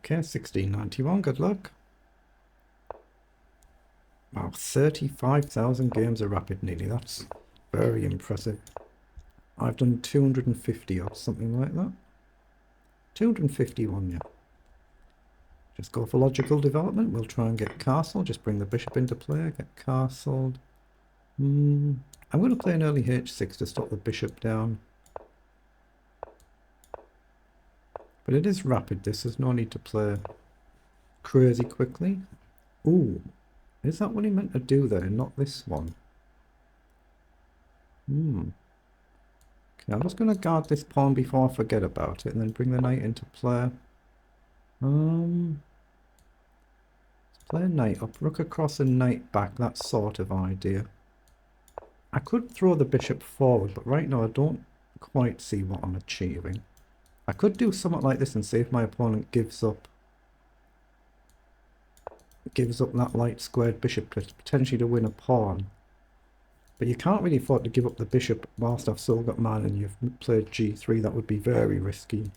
Okay, 1691, good luck. Wow, 35,000 games of Rapid Nearly. That's very impressive. I've done 250 or something like that. 251, yeah. Just go for logical development. We'll try and get castle. Just bring the bishop into play. Get castled. I'm going to play an early h6 to stop the bishop down. But it is rapid, this. There's no need to play crazy quickly. Ooh, is that what he meant to do there? Not this one. Okay, I'm just going to guard this pawn before I forget about it, and then bring the knight into play. Let's play a knight up, rook across and knight back, that sort of idea. I could throw the bishop forward, but right now I don't quite see what I'm achieving. I could do something like this and see if my opponent gives up that light squared bishop potentially to win a pawn. But you can't really afford to give up the bishop whilst I've still got mine and you've played g3. That would be very risky.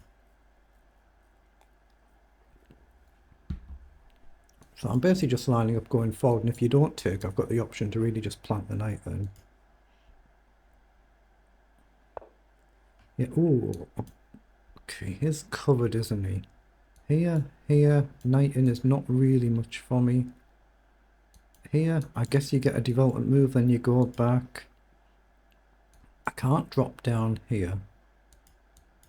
So I'm basically just lining up going forward, and if you don't take, I've got the option to really just plant the knight then. Yeah, ooh. Okay, he's covered, isn't he? Here, knight in is not really much for me. Here, I guess you get a development move, then you go back. I can't drop down here.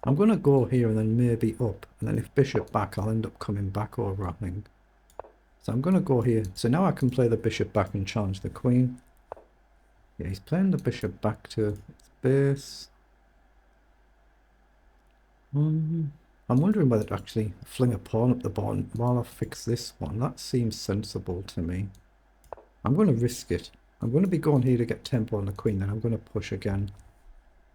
I'm going to go here and then maybe up, and then if bishop back, I'll end up coming back over, I think. So I'm going to go here. So now I can play the bishop back and challenge the queen. Yeah, he's playing the bishop back to its base. I'm wondering whether to actually fling a pawn up the board while I fix this one. That seems sensible to me. I'm going to risk it. I'm going to be going here to get tempo on the queen, then I'm going to push again.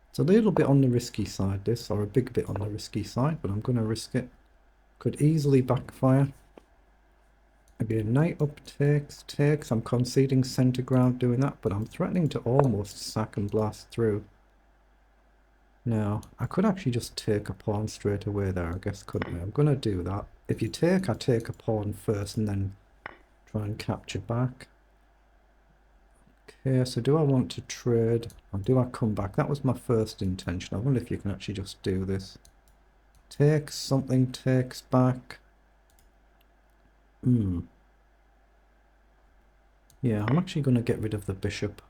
It's a little bit on the risky side, this, or a big bit on the risky side, but I'm going to risk it. Could easily backfire. Again, knight up takes. I'm conceding center ground doing that, but I'm threatening to almost sack and blast through. Now, I could actually just take a pawn straight away there, I guess, couldn't I? I'm going to do that. If you take, I take a pawn first and then try and capture back. Okay, so do I want to trade, or do I come back? That was my first intention. I wonder if you can actually just do this. Takes something, takes back. Yeah, I'm actually going to get rid of the bishop.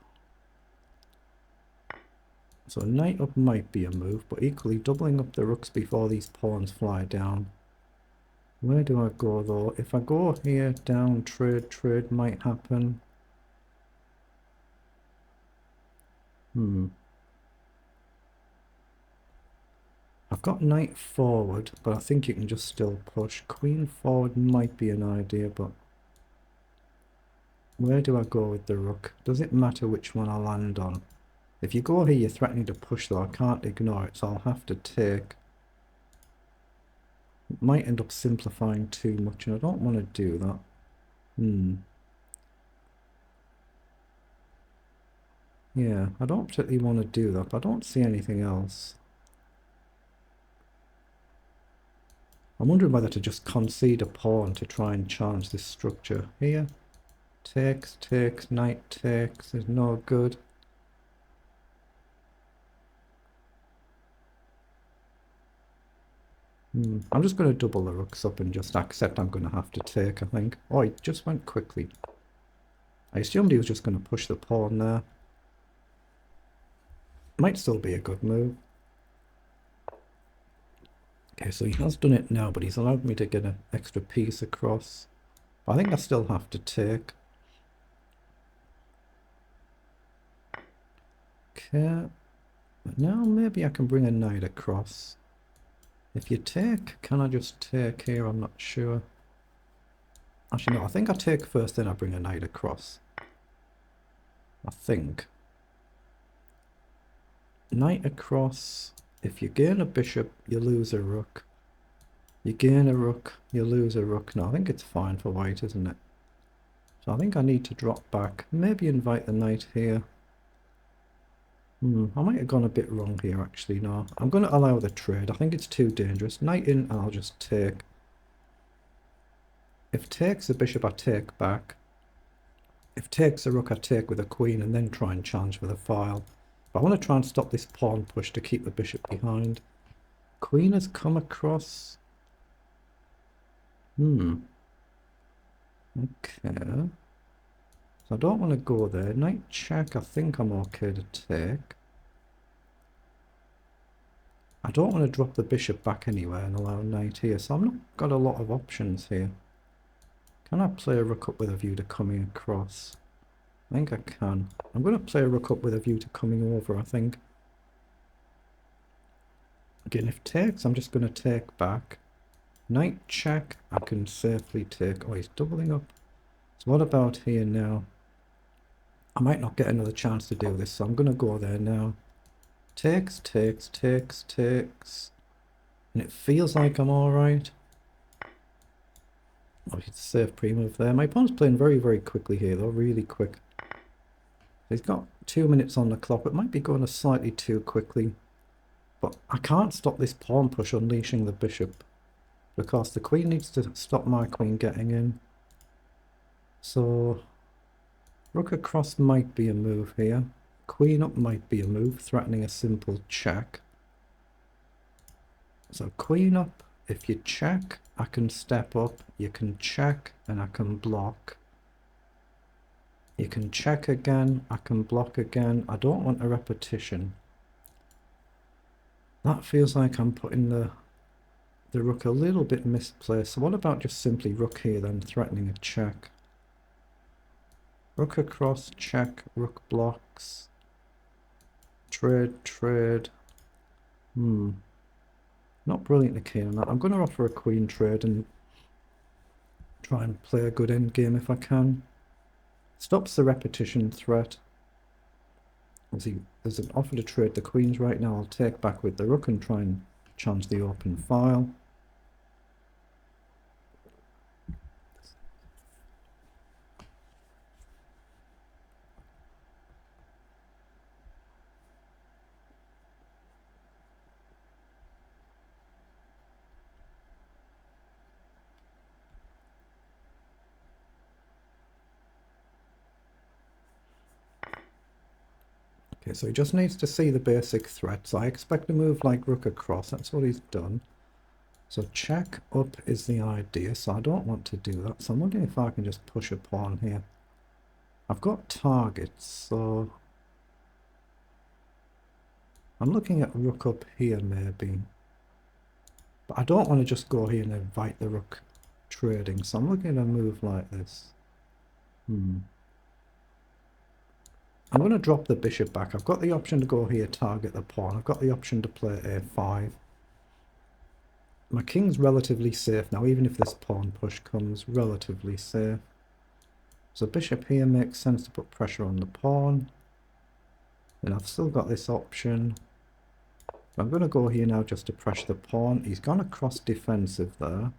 So knight up might be a move, but equally doubling up the rooks before these pawns fly down. Where do I go though? If I go here, down, trade might happen. I've got knight forward, but I think you can just still push. Queen forward might be an idea, but where do I go with the rook? Does it matter which one I land on? If you go here, you're threatening to push though. I can't ignore it, so I'll have to take. It might end up simplifying too much, and I don't want to do that. Yeah, I don't particularly want to do that, but I don't see anything else. I'm wondering whether to just concede a pawn to try and challenge this structure. Here, takes, knight takes, is no good. I'm just going to double the rooks up and just accept I'm going to have to take, I think. Oh, he just went quickly. I assumed he was just going to push the pawn there. Might still be a good move. Okay, so he has done it now, but he's allowed me to get an extra piece across. I think I still have to take. Okay. But now maybe I can bring a knight across. If you take, can I just take here? I'm not sure. Actually, no, I think I take first, then I bring a knight across. I think. Knight across. If you gain a bishop, you lose a rook. You gain a rook, you lose a rook. No, I think it's fine for white, isn't it? So I think I need to drop back. Maybe invite the knight here. I might have gone a bit wrong here, actually. No, I'm going to allow the trade. I think it's too dangerous. Knight in, and I'll just take. If takes a bishop, I take back. If takes a rook, I take with a queen and then try and challenge with a file. But I want to try and stop this pawn push to keep the bishop behind. Queen has come across. Okay. So I don't want to go there. Knight check, I think I'm okay to take. I don't want to drop the bishop back anywhere and allow knight here, so I've not got a lot of options here. Can I play a rook up with a view to coming across? I think I can. I'm going to play a rook up with a view to coming over, I think. Again, if takes, I'm just going to take back. Knight check, I can safely take. Oh, he's doubling up. So what about here now? I might not get another chance to do this, so I'm going to go there now. Takes, takes, takes, takes. And it feels like I'm alright. Oh, he's safe pre-move there. My opponent's playing very, very quickly here, though. Really quick. He's got 2 minutes on the clock. It might be going slightly too quickly. But I can't stop this pawn push unleashing the bishop. Because the queen needs to stop my queen getting in. So rook across might be a move here. Queen up might be a move, threatening a simple check. So queen up, if you check, I can step up, you can check, and I can block. You can check again, I can block again. I don't want a repetition. That feels like I'm putting the rook a little bit misplaced. So what about just simply rook here then, threatening a check? Rook across, check, rook blocks. Trade, trade. Not brilliantly keen on that. I'm going to offer a queen trade and try and play a good endgame if I can. Stops the repetition threat. Obviously, there's an offer to trade the queens right now. I'll take back with the rook and try and challenge the open file. Okay, so he just needs to see the basic threats. I expect a move like rook across. That's what he's done. So check up is the idea, so I don't want to do that. So I'm wondering if I can just push a pawn here. I've got targets, so I'm looking at rook up here maybe. But I don't want to just go here and invite the rook trading, so I'm looking at a move like this. I'm going to drop the bishop back. I've got the option to go here, target the pawn. I've got the option to play a5. My king's relatively safe now, even if this pawn push comes, relatively safe. So bishop here makes sense to put pressure on the pawn. And I've still got this option. I'm going to go here now just to pressure the pawn. He's gone across defensive there.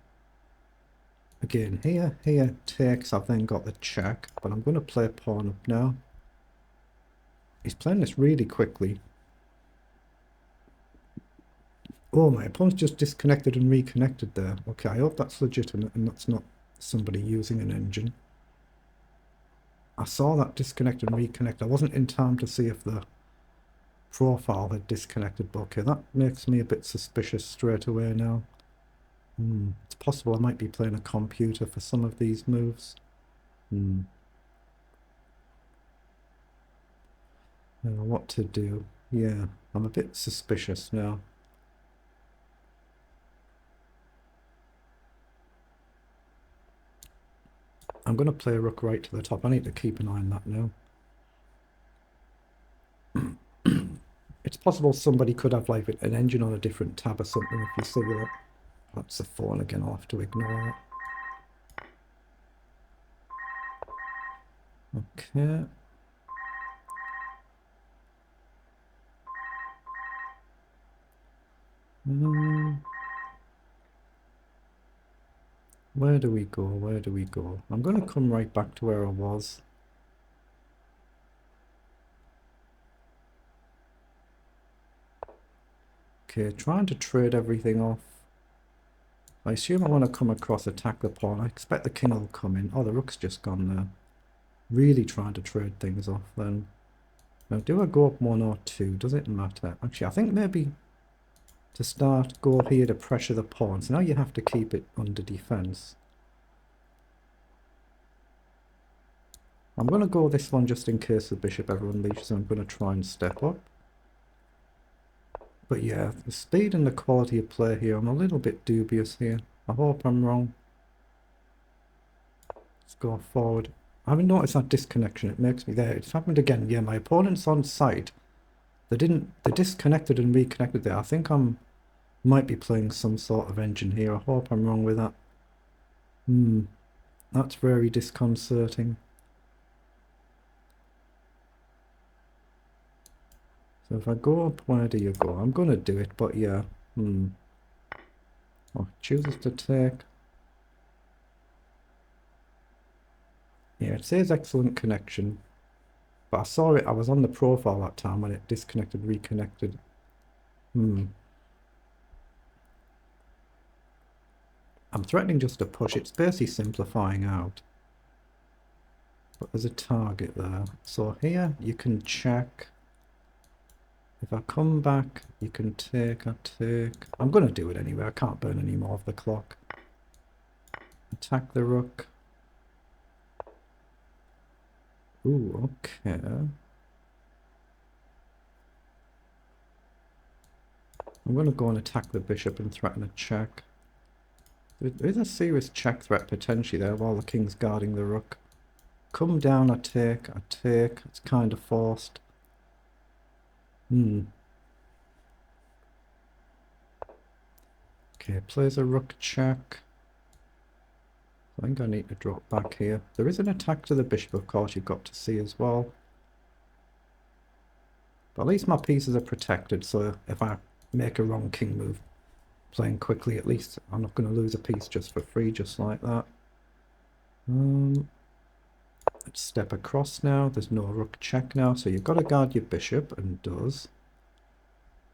Again, here takes. I've then got the check, but I'm going to play pawn up now. He's playing this really quickly. Oh, my opponent's just disconnected and reconnected there. Okay, I hope that's legitimate and that's not somebody using an engine. I saw that disconnect and reconnect. I wasn't in time to see if the profile had disconnected, but okay, that makes me a bit suspicious straight away now. It's possible I might be playing a computer for some of these moves. What to do? Yeah, I'm a bit suspicious now. I'm going to play a rook right to the top. I need to keep an eye on that now. It's possible somebody could have like an engine on a different tab or something if you see that. That's the phone again, I'll have to ignore it. Okay. Where do we go? Where do we go? I'm going to come right back to where I was. Okay, trying to trade everything off. I assume I want to come across, attack the pawn. I expect the king will come in. Oh, the rook's just gone there. Really trying to trade things off then. Now, do I go up 1 or 2? Does it matter? Actually, I think maybe to start, go up here to pressure the pawn. So now you have to keep it under defense. I'm going to go this one just in case the bishop ever unleashes. I'm going to try and step up. But yeah, the speed and the quality of play here, I'm a little bit dubious here. I hope I'm wrong. Let's go forward. I haven't noticed that disconnection. It makes me there. It's happened again. Yeah, my opponent's on site. They disconnected and reconnected there. I think might be playing some sort of engine here. I hope I'm wrong with that. That's very disconcerting. So if I go up, where do you go? I'm going to do it, but yeah. Oh, chooses to take. Yeah, it says excellent connection. But I saw it, I was on the profile that time when it disconnected, reconnected. I'm threatening just to push. It's basically simplifying out. But there's a target there. So here you can check. If I come back, you can take, I take. I'm going to do it anyway. I can't burn any more of the clock. Attack the rook. Ooh, okay. I'm going to go and attack the bishop and threaten a check. There is a serious check threat potentially there while the king's guarding the rook. Come down, I take, I take. It's kind of forced. Okay, plays a rook check. I think I need to drop back here. There is an attack to the bishop, of course, you've got to see as well. But at least my pieces are protected, so if I make a wrong king move, playing quickly, at least I'm not going to lose a piece just for free, just like that. Let's step across now. There's no rook check now, so you've got to guard your bishop, and it does.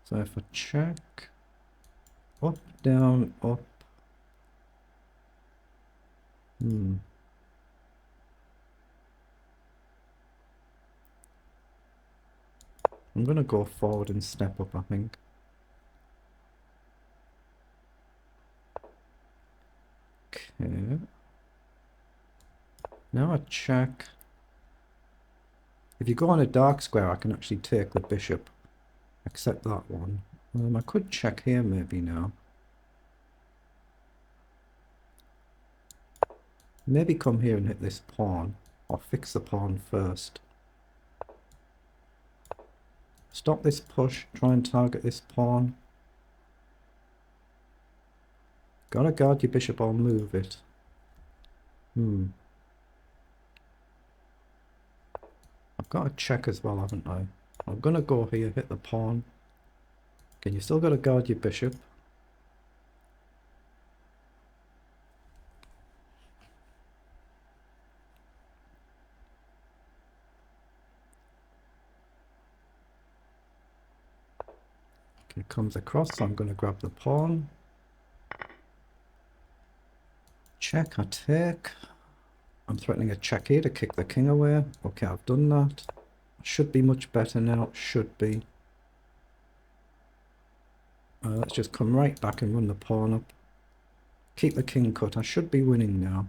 So if I check, up, down, up. I'm going to go forward and step up, I think. Okay. Now I check. If you go on a dark square, I can actually take the bishop. Except that one. I could check here maybe now. Maybe come here and hit this pawn. Or fix the pawn first. Stop this push. Try and target this pawn. Gotta guard your bishop or move it. I've got to check as well, haven't I? I'm gonna go here, hit the pawn. Okay, you still gotta guard your bishop. Okay, comes across, so I'm gonna grab the pawn. Check, I take. I'm threatening a check here to kick the king away. Okay, I've done that. Should be much better now. Should be. Let's just come right back and run the pawn up. Keep the king cut. I should be winning now.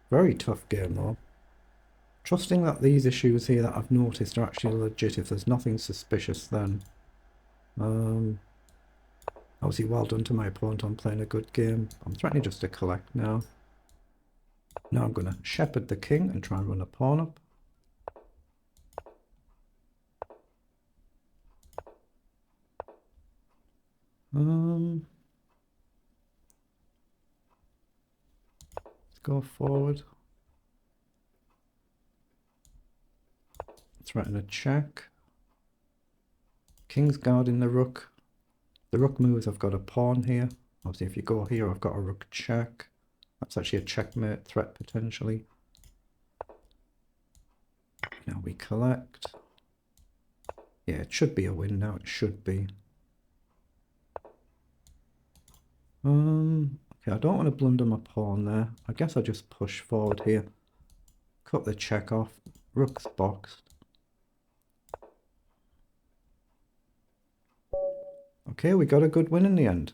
Very tough game though. Trusting that these issues here that I've noticed are actually legit. If there's nothing suspicious then. Obviously well done to my opponent on playing a good game. I'm threatening just to collect now. Now I'm going to shepherd the king and try and run a pawn up. Let's go forward. Threaten a check. King's guarding the rook. The rook moves, I've got a pawn here. Obviously if you go here, I've got a rook check. That's actually a checkmate threat potentially. Now we collect. Yeah, it should be a win now, it should be. Okay, I don't want to blunder my pawn there. I guess I just push forward here. Cut the check off. Rook's boxed. Okay, we got a good win in the end.